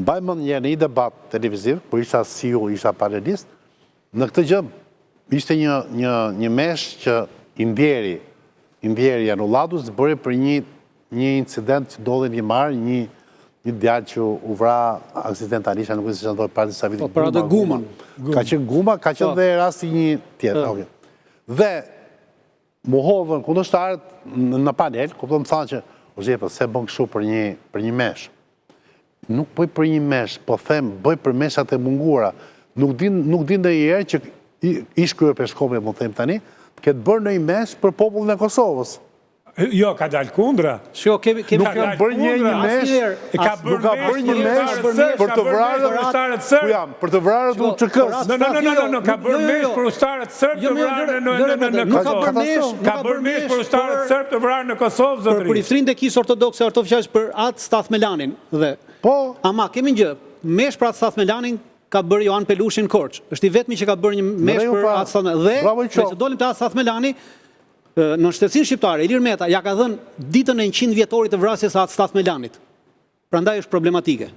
mbaj mend një debat televiziv, kur isha CEO, isha panelist, në këtë gjë ishte një mesh që i ndjeri Anulladus bëri për një incident që ndodhi një marë, një djalë që u vra aksidentalisht, nuk e se që ndodhi para disa vite. Për atë Guma. Ka qenë Guma, ka qenë dhe rasti një tjetër. Dhe muhovën kundërshtarët në panel, kupton më thanë që o zjepa, se bën kështu për një mesh. Nuk bëj për një mesh, po them, bëj për meshat e mungura. Nuk din dhe i erë që ish krye Peshkopi, më them tani, këtë bërë në i mesh për popullin e Kosovës. Jo, ka dalë kundra. Nuk ka bërë një mesh, nuk ka bërë një mesh për të vrarët për të vrarët u QK-s. No, ka bërë mesh për ushtarët sërbë të vrarë ka bërë mesh për ushtarët sërbë të vrarë në Kosovë, zotëri. Për ifrin dhe kisë ortodoxe ortofqash për atë Stath Melanin. Ama, kemi një gjë, mesh për atë Stath Melanin ka bërë Johan Pelushin Korç. Është i vetmi që ka bërë një mesh për atë Stath Melanin. Dhe, me që dolim të atë Stath Melani, në shtetësinë shqiptare, Ilir Meta ja ka dhënë ditën e 100 vjetorit të vrasjes së atë Stath Melanit. Prandaj është problematike.